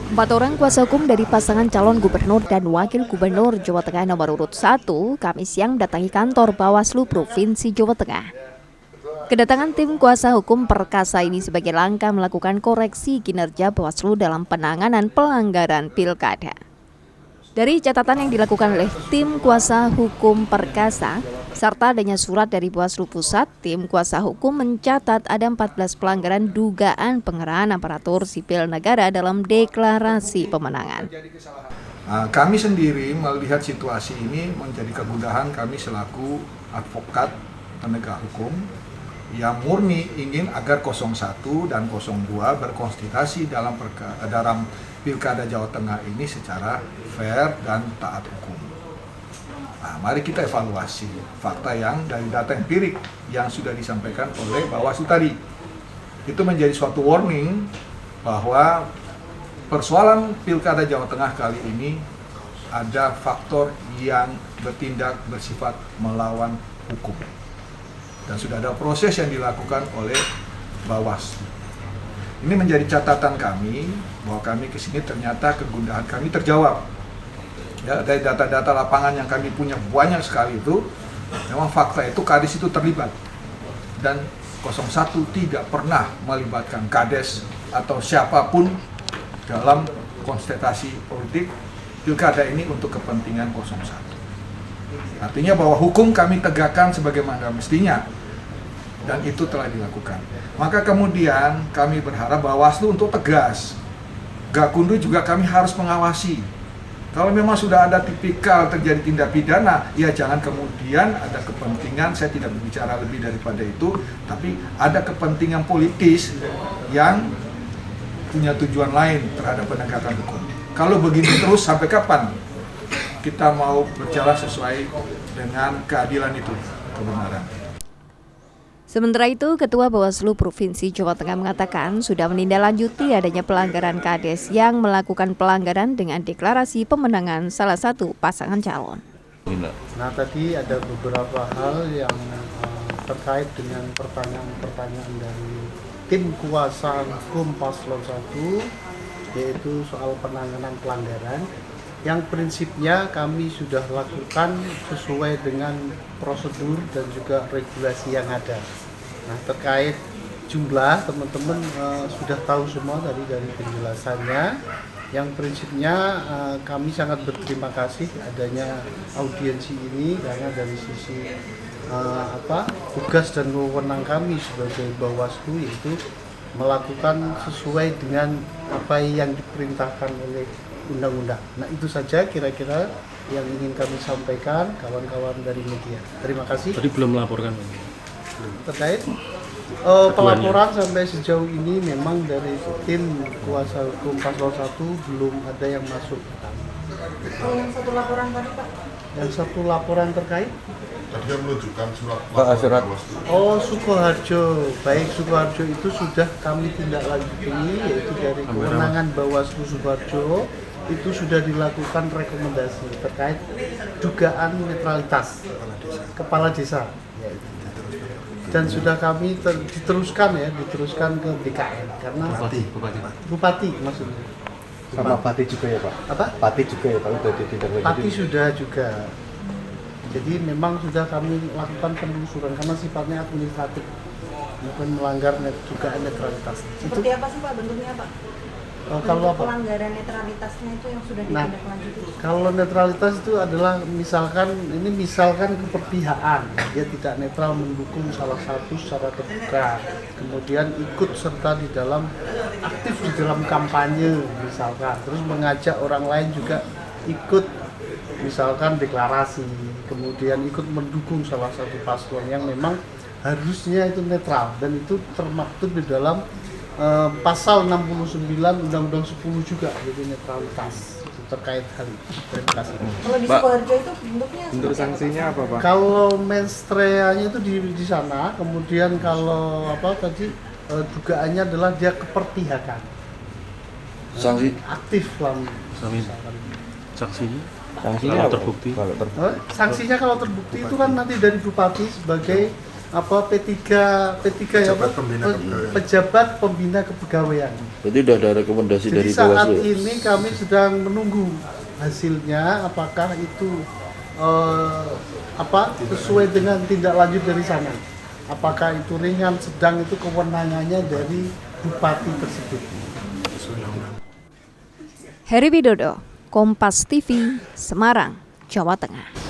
Empat orang kuasa hukum dari pasangan calon gubernur dan wakil gubernur Jawa Tengah nomor urut 1 Kamis siang datangi kantor Bawaslu Provinsi Jawa Tengah. Kedatangan tim kuasa hukum perkasa ini sebagai langkah melakukan koreksi kinerja Bawaslu dalam penanganan pelanggaran pilkada. Dari catatan yang dilakukan oleh tim kuasa hukum perkasa, serta adanya surat dari Bawaslu Pusat, tim kuasa hukum mencatat ada 14 pelanggaran dugaan pengerahan aparatur sipil negara dalam deklarasi pemenangan. Kami sendiri melihat situasi ini menjadi kegundahan kami selaku advokat penegak hukum yang murni ingin agar 01 dan 02 berkonsultasi dalam Pilkada Jawa Tengah ini secara fair dan taat hukum. Mari kita evaluasi fakta yang dari data empirik yang sudah disampaikan oleh Bawaslu tadi. Itu menjadi suatu warning bahwa persoalan Pilkada Jawa Tengah kali ini ada faktor yang bertindak bersifat melawan hukum. Dan sudah ada proses yang dilakukan oleh Bawaslu. Ini menjadi catatan kami bahwa kami kesini ternyata kegundahan kami terjawab. Ya, dari data-data lapangan yang kami punya banyak sekali itu, memang fakta itu Kades itu terlibat. Dan 01 tidak pernah melibatkan Kades atau siapapun dalam konsultasi politik pilkada ini untuk kepentingan 01. Artinya bahwa hukum kami tegakkan sebagaimana mestinya. Dan itu telah dilakukan. Maka kemudian kami berharap Bawaslu untuk tegas. Gakundu juga kami harus mengawasi. Kalau memang sudah ada tipikal terjadi tindak pidana, ya jangan kemudian ada kepentingan, saya tidak berbicara lebih daripada itu, tapi ada kepentingan politis yang punya tujuan lain terhadap penegakan hukum. Kalau begini terus sampai kapan kita mau berjalan sesuai dengan keadilan itu, kebenaran. Sementara itu, Ketua Bawaslu Provinsi Jawa Tengah mengatakan sudah menindaklanjuti adanya pelanggaran Kades yang melakukan pelanggaran dengan deklarasi pemenangan salah satu pasangan calon. Nah, tadi ada beberapa hal yang terkait dengan pertanyaan-pertanyaan dari tim kuasa hukum Paslon 1, yaitu soal penanganan pelanggaran yang prinsipnya kami sudah lakukan sesuai dengan prosedur dan juga regulasi yang ada. Nah, terkait jumlah, teman-teman sudah tahu semua tadi dari penjelasannya. Yang prinsipnya kami sangat berterima kasih adanya audiensi ini, karena dari sisi tugas dan wewenang kami sebagai Bawaslu yaitu melakukan sesuai dengan apa yang diperintahkan oleh undang-undang. Nah, itu saja kira-kira yang ingin kami sampaikan kawan-kawan dari media. Terima kasih. Tadi belum melaporkan. Terkait pelaporan sampai sejauh ini memang dari tim kuasa hukum Paslon 1 belum ada yang masuk. Yang satu laporan tadi, Pak? Yang satu laporan terkait? Tadi kan menunjukkan surat. Oh, Sukoharjo. Baik, Sukoharjo itu sudah kami tindak lanjuti, yaitu dari kewenangan Bawaslu Sukoharjo itu sudah dilakukan rekomendasi terkait dugaan netralitas kepala desa. Dan sudah kami diteruskan ke BKN karena Bupati maksudnya. Sama Pati juga ya Pak? Apa? Pati juga ya Pak? Pati sudah juga. Jadi memang sudah kami lakukan penelusuran karena sifatnya administratif, bukan melanggar dugaan netralitas. Seperti apa sih Pak bentuknya Pak? Kalau apa? Pelanggaran netralitasnya itu yang sudah ditindaklanjuti. Kalau netralitas itu adalah misalkan keperpihakan, dia tidak netral mendukung salah satu secara terbuka, kemudian ikut serta di dalam aktif di dalam kampanye misalkan, terus mengajak orang lain juga ikut misalkan deklarasi, kemudian ikut mendukung salah satu paslon yang memang harusnya itu netral dan itu termaktub di dalam pasal 69 Undang-Undang 10 juga, jadi netralitas terkait hal itu. Terima kasih. Kalau di Sukoharjo itu bentuknya Bentuk sanksinya apa Pak? Kalau menstreanya itu di sana, kemudian kalau dugaannya adalah dia keperpihakan. Sanksi Aktif lah. saksinya Sanksinya kalau apa? terbukti. Sanksinya kalau terbukti itu kan nanti dari Bupati sebagai P3 ya Pejabat Pak? Pembina Kepegawaian. Pejabat Pembina Kepegawaian. Berarti udah ada rekomendasi Jadi dari saat Bawaslu. ini kami sedang menunggu hasilnya apakah itu sesuai dengan tindak lanjut dari sana. Apakah itu ringan, sedang, itu kewenangannya dari bupati tersebut. Heri Widodo, Kompas TV, Semarang, Jawa Tengah.